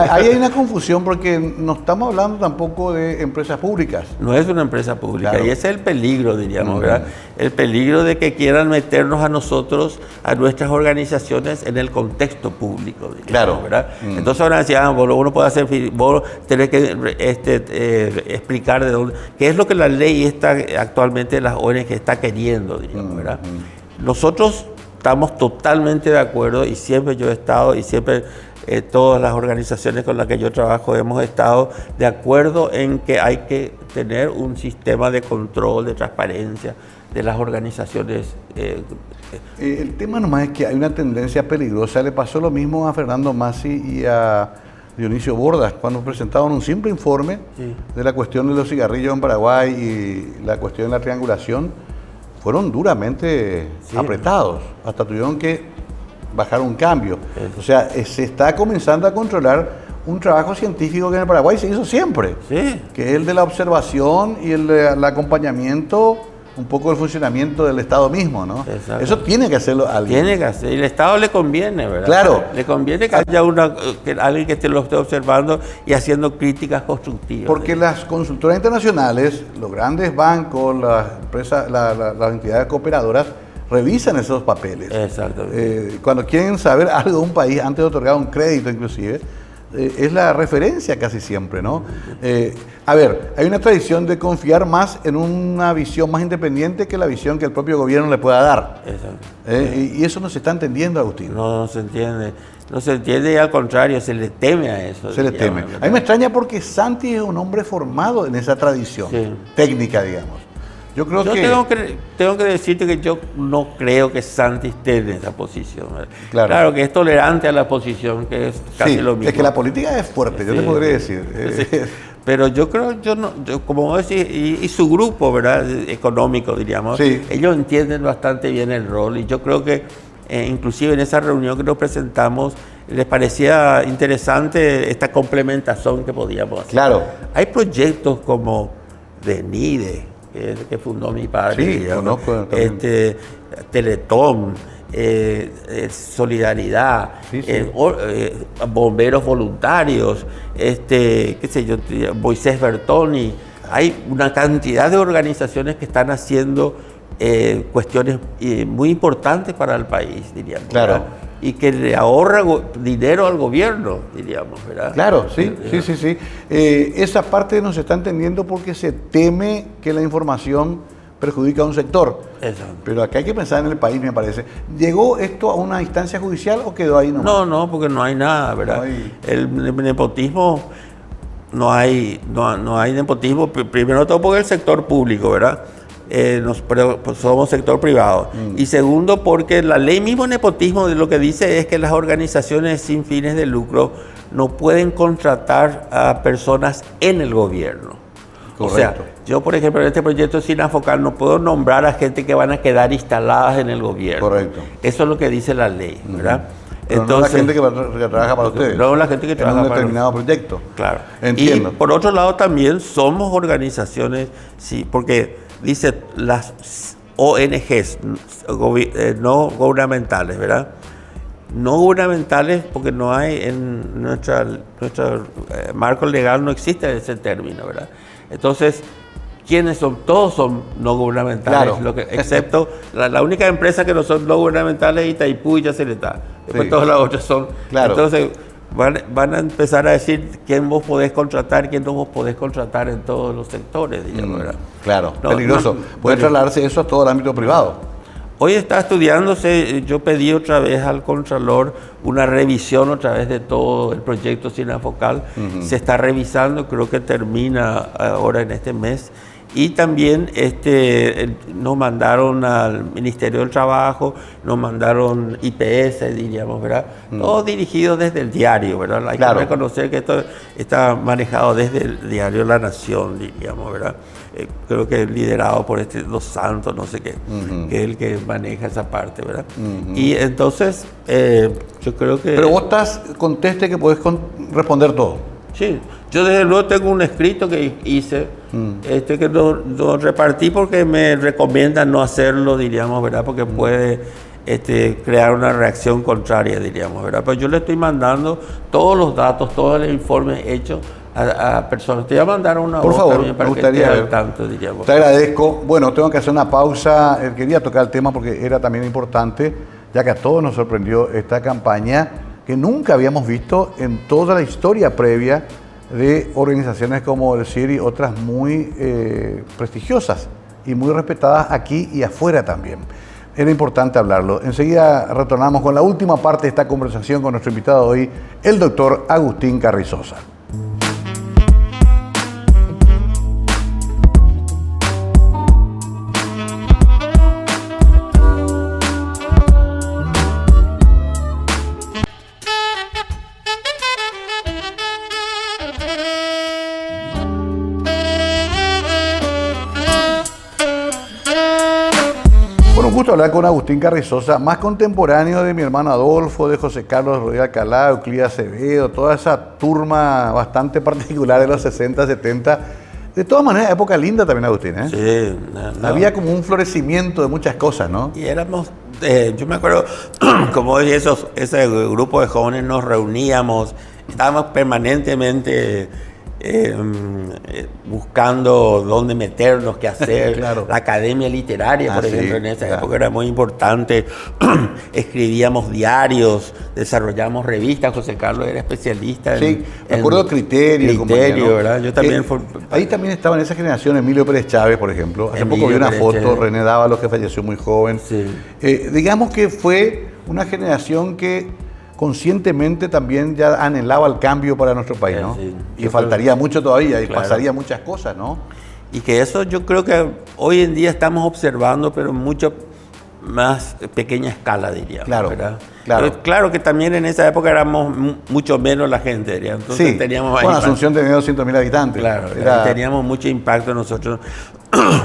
ahí hay una confusión porque no estamos hablando tampoco de empresas públicas. No es una empresa pública, claro. Y ese es el peligro, diríamos, ¿verdad? El peligro de que quieran meternos a nosotros, a nuestras organizaciones, en el contexto público, diríamos, claro. ¿verdad? Entonces ahora decían, uno puede hacer, vos tenés que explicar de dónde, qué es lo que la ley está actualmente, las ONG está queriendo, diríamos, ¿verdad? Nosotros estamos totalmente de acuerdo, y siempre yo he estado, y siempre todas las organizaciones con las que yo trabajo hemos estado de acuerdo en que hay que tener un sistema de control, de transparencia de las organizaciones. El tema nomás es que hay una tendencia peligrosa. Le pasó lo mismo a Fernando Massi y a Dionisio Bordas cuando presentaron un simple informe de la cuestión de los cigarrillos en Paraguay y la cuestión de la triangulación. Fueron duramente apretados, hasta tuvieron que bajar un cambio. O sea, se está comenzando a controlar un trabajo científico que en el Paraguay se hizo siempre, que es el de la observación y el del acompañamiento, un poco del funcionamiento del Estado mismo, ¿no? Exacto. Eso tiene que hacerlo alguien. Tiene que hacer, y el Estado le conviene, ¿verdad? Claro. Le conviene que haya alguien que lo esté observando y haciendo críticas constructivas. Porque las consultoras internacionales, los grandes bancos, las empresas, las entidades cooperadoras, revisan esos papeles. Exactamente. Cuando quieren saber algo de un país, antes de otorgar un crédito inclusive, es la referencia casi siempre, ¿no? A ver, hay una tradición de confiar más en una visión más independiente que la visión que el propio gobierno le pueda dar. Exacto. Y eso no se está entendiendo, Agustín. No se entiende. No se entiende, y al contrario, se le teme a eso. Se le teme. A mí me extraña porque Santi es un hombre formado en esa tradición técnica, digamos. Yo tengo que decirte que yo no creo que Santi esté en esa posición. Claro que es tolerante a la posición, que es casi lo mismo. Es que la política es fuerte, yo te podría decir. Pero yo creo, como vos decís, y su grupo, ¿verdad?, económico, diríamos, ellos entienden bastante bien el rol, y yo creo que inclusive en esa reunión que nos presentamos, les parecía interesante esta complementación que podíamos hacer. Claro. Hay proyectos como de NIDE, que fundó mi padre, conozco, Teletón, Solidaridad, bomberos voluntarios, qué sé yo, Moisés Bertoni. Hay una cantidad de organizaciones que están haciendo cuestiones muy importantes para el país, diríamos. Claro. ¿Verdad? Y que le ahorra dinero al gobierno, diríamos, ¿verdad? Claro, sí. Esa parte no se está entendiendo porque se teme que la información perjudica a un sector. Exacto. Pero acá hay que pensar en el país, me parece. ¿Llegó esto a una instancia judicial o quedó ahí nomás? No, porque no hay nada, ¿verdad? El nepotismo, no hay nepotismo, primero todo porque el sector público, ¿verdad? Pues somos sector privado. Y segundo, porque la ley mismo nepotismo lo que dice es que las organizaciones sin fines de lucro no pueden contratar a personas en el gobierno. Correcto. O sea, yo por ejemplo en este proyecto Sinafocal no puedo nombrar a gente que van a quedar instaladas en el gobierno. Correcto. Eso es lo que dice la ley, ¿verdad? Pero entonces, no la gente que trabaja para ustedes. No la gente que trabaja para un determinado proyecto. Claro. Entiendo. Y por otro lado también somos organizaciones, porque dice las ONGs no gubernamentales, ¿verdad? No gubernamentales porque no hay en nuestro marco legal, no existe ese término, ¿verdad? Entonces, ¿quiénes son? Todos son no gubernamentales, excepto la única empresa que no son no gubernamentales es Itaipú y Yacyretá. Después todas las otras son. Claro. Entonces, van a empezar a decir quién vos podés contratar, quién no vos podés contratar en todos los sectores, digamos, ¿verdad? Claro, peligroso. Puede trasladarse eso a todo el ámbito privado. Hoy está estudiándose, yo pedí otra vez al Contralor una revisión otra vez de todo el proyecto Sinafocal. Se está revisando, creo que termina ahora en este mes, Y también nos mandaron al Ministerio del Trabajo, nos mandaron IPS, diríamos, ¿verdad? Todo dirigido desde el diario, ¿verdad? Hay que reconocer que esto está manejado desde el diario La Nación, diríamos, ¿verdad? Creo que liderado por Dos Santos, no sé qué, que es el que maneja esa parte, ¿verdad? Y entonces, yo creo que... Pero vos estás conteste que podés responder todo. Sí, yo desde luego tengo un escrito que hice, que lo repartí porque me recomiendan no hacerlo, diríamos, ¿verdad? Porque puede crear una reacción contraria, diríamos, ¿verdad? Pero yo le estoy mandando todos los datos, todos los informes hechos a personas. Te voy a mandar una por favor, también para me gustaría que esté ver. al tanto, diríamos. Te agradezco. Bueno, tengo que hacer una pausa. Quería tocar el tema porque era también importante, ya que a todos nos sorprendió esta campaña que nunca habíamos visto en toda la historia previa de organizaciones como el CIR y otras muy prestigiosas y muy respetadas aquí y afuera también. Era importante hablarlo. Enseguida retornamos con la última parte de esta conversación con nuestro invitado hoy, el doctor Agustín Carrizosa. Un gusto hablar con Agustín Carrizosa, más contemporáneo de mi hermano Adolfo, de José Carlos Rodríguez Alcalá, Euclid Acevedo, toda esa turma bastante particular de los 60, 70. De todas maneras, época linda también, Agustín, ¿eh? Sí. Había como un florecimiento de muchas cosas, ¿no? Y éramos, yo me acuerdo, como ese grupo de jóvenes nos reuníamos, estábamos permanentemente buscando dónde meternos, qué hacer. Claro. La academia literaria, por ejemplo, en esa época era muy importante. Escribíamos diarios, desarrollamos revistas. José Carlos era especialista me acuerdo Criterio, ¿no? ¿Verdad? Yo también ahí también estaba en esa generación Emilio Pérez Chávez, por ejemplo. Hace poco vi una foto, René Dávalos, que falleció muy joven. Sí. Digamos que fue una generación que conscientemente también ya anhelaba el cambio para nuestro país, ¿no? Sí. Y faltaría mucho todavía y claro. pasaría muchas cosas, ¿no? Y que eso yo creo que hoy en día estamos observando, pero en mucho más pequeña escala, diríamos. Claro, ¿verdad? claro. Pero claro que también en esa época éramos mucho menos la gente, diría. Entonces teníamos más impacto. Asunción tenía 200.000 habitantes. Claro, teníamos mucho impacto nosotros.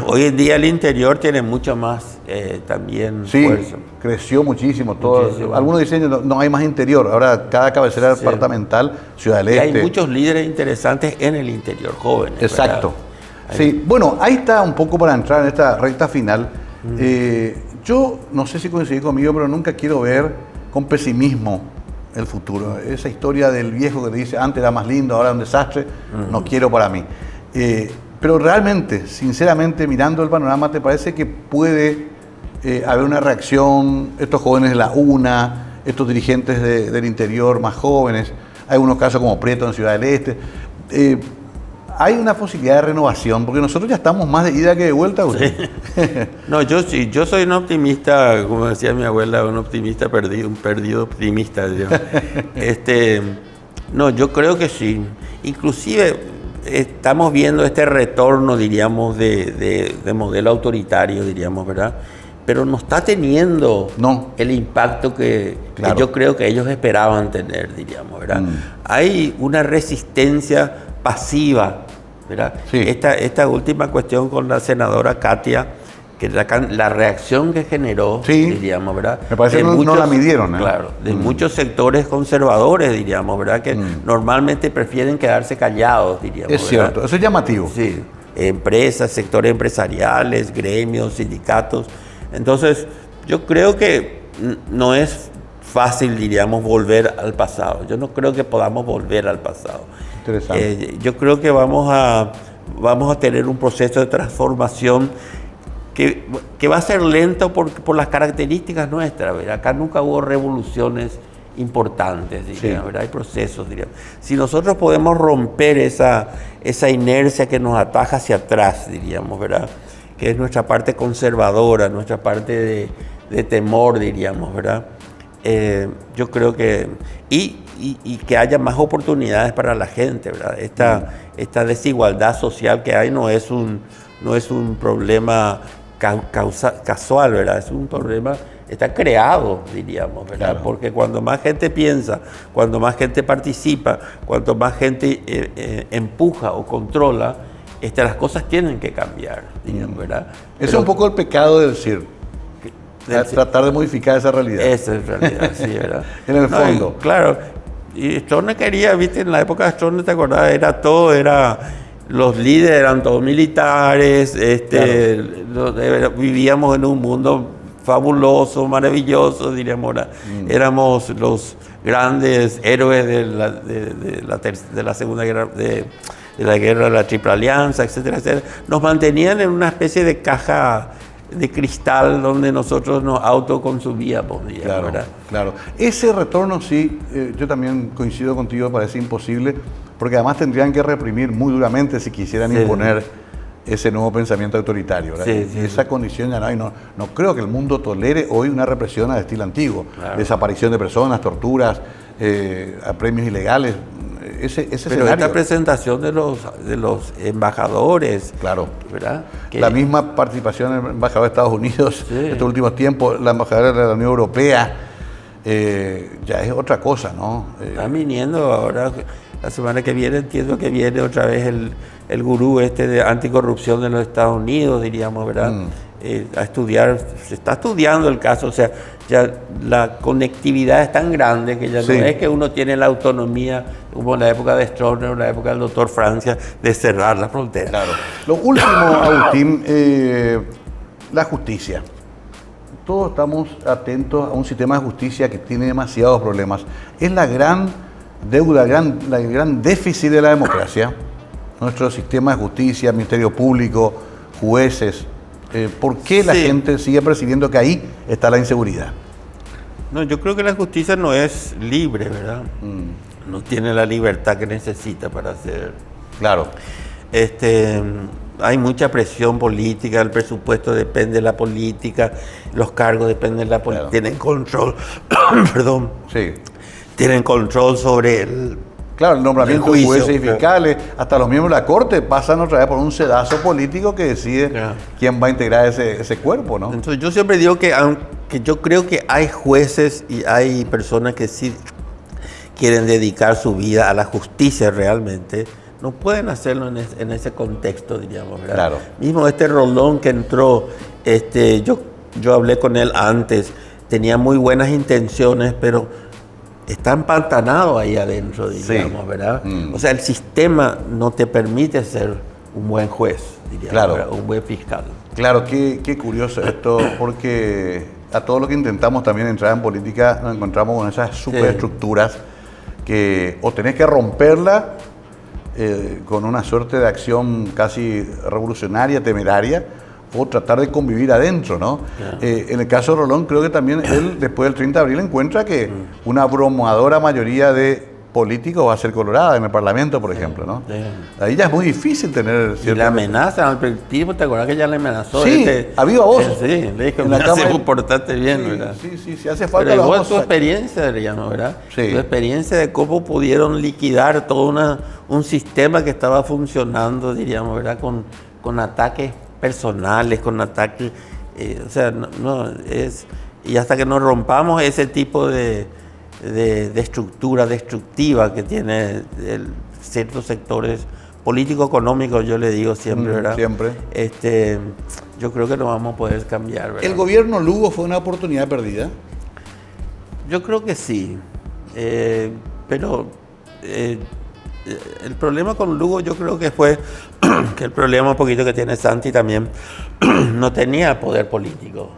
Hoy en día el interior tiene mucho más también fuerza. Creció muchísimo todo. Algunos dicen no hay más interior. Ahora cada cabecera departamental, Ciudad del Este. Y hay muchos líderes interesantes en el interior, jóvenes. Exacto. Sí, bueno, ahí está un poco para entrar en esta recta final. Yo no sé si coincidí conmigo, pero nunca quiero ver con pesimismo el futuro. Esa historia del viejo que dice antes era más lindo, ahora es un desastre, no quiero para mí. Pero realmente, sinceramente, mirando el panorama, ¿te parece que puede haber una reacción? Estos jóvenes de la UNA, estos dirigentes del interior más jóvenes, hay unos casos como Prieto en Ciudad del Este. Hay una posibilidad de renovación, porque nosotros ya estamos más de ida que de vuelta. Sí. No, yo soy un optimista, como decía mi abuela, un optimista perdido, un perdido optimista, digamos. No, yo creo que sí. Inclusive estamos viendo este retorno, diríamos, de modelo autoritario, diríamos, ¿verdad? Pero no está teniendo el impacto que yo creo que ellos esperaban tener, diríamos, ¿verdad? Hay una resistencia pasiva, ¿verdad? Sí. Esta última cuestión con la senadora Katia, que la reacción que generó, diríamos, ¿verdad? Me parece que no la midieron, ¿eh? Claro, de muchos sectores conservadores, diríamos, ¿verdad? Que normalmente prefieren quedarse callados, diríamos. Es cierto, ¿verdad? Eso es llamativo. Sí, empresas, sectores empresariales, gremios, sindicatos. Entonces, yo creo que no es fácil, diríamos, volver al pasado. Yo no creo que podamos volver al pasado. Interesante. Yo creo que vamos a tener un proceso de transformación que va a ser lento por las características nuestras, ¿verdad? Acá nunca hubo revoluciones importantes, diríamos, ¿verdad? Hay procesos, diríamos. Si nosotros podemos romper esa inercia que nos ataja hacia atrás, diríamos, ¿verdad? Que es nuestra parte conservadora, nuestra parte de temor, diríamos, ¿verdad? Yo creo que... Y que haya más oportunidades para la gente, ¿verdad? Esta desigualdad social que hay no es no es un problema casual, ¿verdad? Es un problema, está creado, diríamos, ¿verdad? Claro. Porque cuando más gente piensa, cuando más gente participa, cuanto más gente empuja o controla, las cosas tienen que cambiar, diríamos, ¿verdad? Ese es un poco el pecado del CIR. Tratar de modificar esa realidad. Esa es realidad, sí, ¿verdad? En el fondo. Claro. Y Stroessner quería, viste, en la época de Stroessner, ¿te acordás? Los líderes eran todos militares, vivíamos en un mundo fabuloso, maravilloso, diríamos, ¿verdad? Éramos los grandes héroes de la Segunda Guerra, de la guerra de la Triple Alianza, etcétera, etcétera. Nos mantenían en una especie de caja de cristal donde nosotros nos autoconsumíamos, digamos, claro, ¿verdad? Claro. Ese retorno sí, yo también coincido contigo, parece imposible, porque además tendrían que reprimir muy duramente si quisieran imponer ese nuevo pensamiento autoritario, ¿verdad? Sí, esa condición ya no hay. No creo que el mundo tolere hoy una represión al estilo antiguo. Claro. Desaparición de personas, torturas, apremios ilegales. Ese Pero escenario. esta presentación de los embajadores, claro, ¿verdad? La misma participación del embajador de Estados Unidos estos últimos tiempos, la embajadora de la Unión Europea, ya es otra cosa, ¿no? Están viniendo ahora, la semana que viene, entiendo que viene otra vez el gurú de anticorrupción de los Estados Unidos, diríamos, ¿verdad? A estudiar, se está estudiando el caso, o sea, ya la conectividad es tan grande que ya no es que uno tiene la autonomía, como en la época de Stroessner o en la época del doctor Francia, de cerrar la frontera. Claro. Lo último, Agustín, la justicia. Todos estamos atentos a un sistema de justicia que tiene demasiados problemas. Es la gran deuda, el gran déficit de la democracia. Nuestro sistema de justicia, Ministerio Público, jueces. ¿Por qué la gente sigue percibiendo que ahí está la inseguridad? No, yo creo que la justicia no es libre, ¿verdad? No tiene la libertad que necesita para hacer. Claro. Hay mucha presión política, el presupuesto depende de la política, los cargos dependen de la política, tienen control, perdón, tienen control sobre el nombramiento de jueces y fiscales, hasta los miembros de la Corte pasan otra vez por un sedazo político que decide quién va a integrar ese cuerpo, ¿no? Entonces yo siempre digo que aunque yo creo que hay jueces y hay personas que sí quieren dedicar su vida a la justicia realmente, no pueden hacerlo en ese contexto, diríamos, ¿verdad? Claro. Mismo Rolón que entró, yo hablé con él antes, tenía muy buenas intenciones, pero está empantanado ahí adentro, diríamos, ¿verdad? O sea, el sistema no te permite ser un buen juez, diríamos, ¿verdad? Un buen fiscal. Claro, qué curioso esto, porque a todo lo que intentamos también entrar en política nos encontramos con esas superestructuras que o tenés que romperla con una suerte de acción casi revolucionaria, temeraria, o tratar de convivir adentro, ¿no? En el caso de Rolón, creo que también él, después del 30 de abril, encuentra que una abrumadora mayoría de políticos va a ser colorada en el Parlamento, por ejemplo, ¿no? Ahí ya es muy difícil tener... Y la amenaza al tipo, ¿te acuerdas que ya le amenazó? Sí, a viva voz. Sí, le dijo, me hace portarte bien, ¿verdad? Sí, si hace falta... Pero igual tu experiencia, diríamos, ¿verdad? Sí. Tu experiencia de cómo pudieron liquidar todo un sistema que estaba funcionando, diríamos, ¿verdad? Con ataques personales, con ataques... o sea, y hasta que nos rompamos ese tipo de estructura destructiva que tiene ciertos sectores político-económicos, yo le digo siempre, ¿verdad? Siempre. Yo creo que no vamos a poder cambiar, ¿verdad? ¿El gobierno Lugo fue una oportunidad perdida? Yo creo que sí, pero el problema con Lugo yo creo que fue que el problema un poquito que tiene Santi también, no tenía poder político.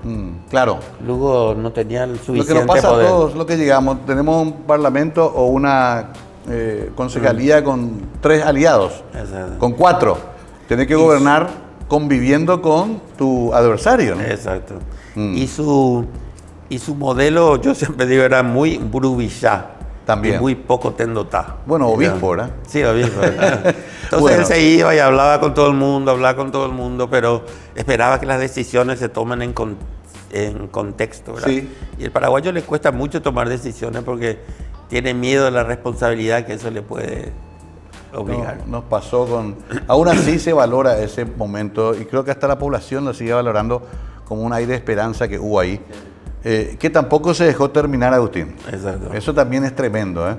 Claro. Lugo no tenía el suficiente poder. Lo que nos pasa a todos, lo que llegamos, tenemos un parlamento o una concejalía con 3 aliados, con 4. Tenés que gobernar conviviendo con tu adversario, ¿no? Exacto. Y su modelo, yo siempre digo, era muy brubillá. También. Y muy poco tendotá. Bueno, obispo, ¿verdad? Sí, obispo. Entonces él se iba y hablaba con todo el mundo, pero esperaba que las decisiones se tomen en contexto, ¿verdad? Sí. Y al paraguayo le cuesta mucho tomar decisiones porque tiene miedo de la responsabilidad que eso le puede nos pasó con... Aún así se valora ese momento y creo que hasta la población lo sigue valorando como un aire de esperanza que hubo ahí, que tampoco se dejó terminar, Agustín. Exacto. Eso también es tremendo, ¿eh?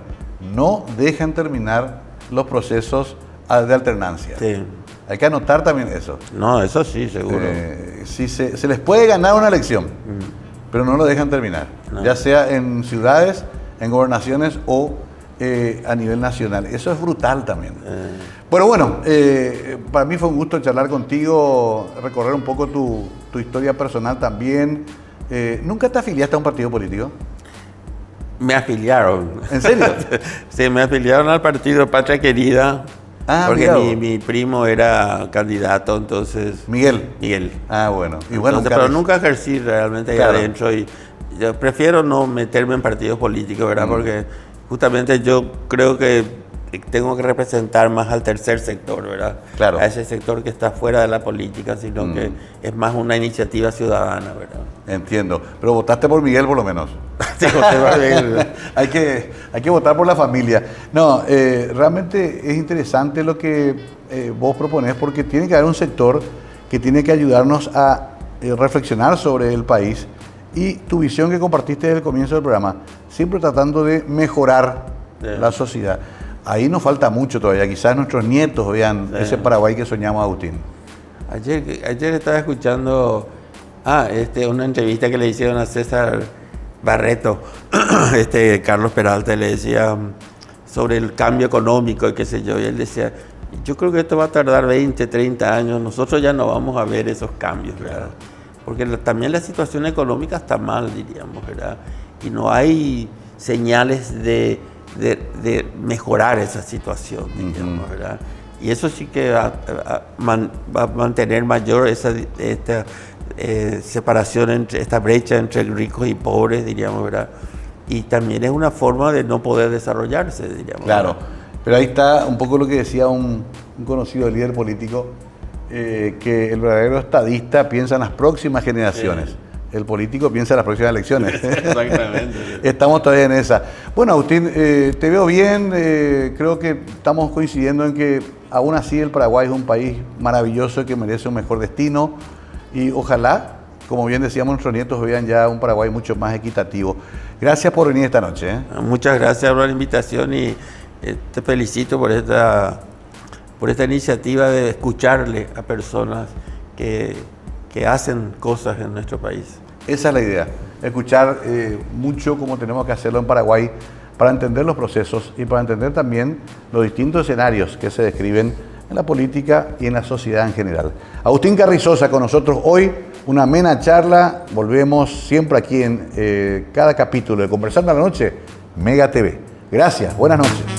No dejan terminar los procesos de alternancia. Sí. Hay que anotar también eso. No, eso sí, seguro. Si se les puede ganar una elección, pero no lo dejan terminar, ya sea en ciudades, en gobernaciones o a nivel nacional. Eso es brutal también. Pero bueno, para mí fue un gusto charlar contigo, recorrer un poco tu historia personal también. ¿Nunca te afiliaste a un partido político? Me afiliaron. ¿En serio? Sí, me afiliaron al partido Patria Querida. Porque mi primo era candidato, entonces... Miguel. Ah, bueno. Y bueno, entonces, pero nunca ejercí realmente ahí adentro y yo prefiero no meterme en partidos políticos, ¿verdad? Porque justamente yo creo que tengo que representar más al tercer sector, ¿verdad? Claro. A ese sector que está fuera de la política, sino que es más una iniciativa ciudadana, ¿verdad? Entiendo. Pero votaste por Miguel por lo menos. Sí, voté por Miguel. hay que votar por la familia. No, realmente es interesante lo que vos proponés porque tiene que haber un sector que tiene que ayudarnos a reflexionar sobre el país y tu visión que compartiste desde el comienzo del programa, siempre tratando de mejorar la sociedad. Ahí nos falta mucho todavía, quizás nuestros nietos vean ese Paraguay que soñamos, Agustín. Ayer estaba escuchando una entrevista que le hicieron a César Barreto, Carlos Peralta le decía sobre el cambio económico y qué sé yo, y él decía, yo creo que esto va a tardar 20, 30 años, nosotros ya no vamos a ver esos cambios, ¿verdad? Porque también la situación económica está mal, diríamos, ¿verdad? Y no hay señales de mejorar esa situación, digamos, ¿verdad? Y eso sí que va a mantener mayor esta separación, esta brecha entre ricos y pobres, diríamos, ¿verdad? Y también es una forma de no poder desarrollarse, diríamos. Claro, ¿verdad? Pero ahí está un poco lo que decía un conocido líder político, que el verdadero estadista piensa en las próximas generaciones. Sí. El político piensa en las próximas elecciones. Exactamente. Estamos todavía en esa. Bueno, Agustín, te veo bien. Creo que estamos coincidiendo en que aún así el Paraguay es un país maravilloso que merece un mejor destino. Y ojalá, como bien decíamos, nuestros nietos vean ya un Paraguay mucho más equitativo. Gracias por venir esta noche. Muchas gracias por la invitación y te felicito por esta iniciativa de escucharle a personas que hacen cosas en nuestro país. Esa es la idea, escuchar mucho como tenemos que hacerlo en Paraguay para entender los procesos y para entender también los distintos escenarios que se describen en la política y en la sociedad en general. Agustín Carrizosa con nosotros hoy, una amena charla. Volvemos siempre aquí en cada capítulo de Conversando a la Noche, Mega TV. Gracias, buenas noches.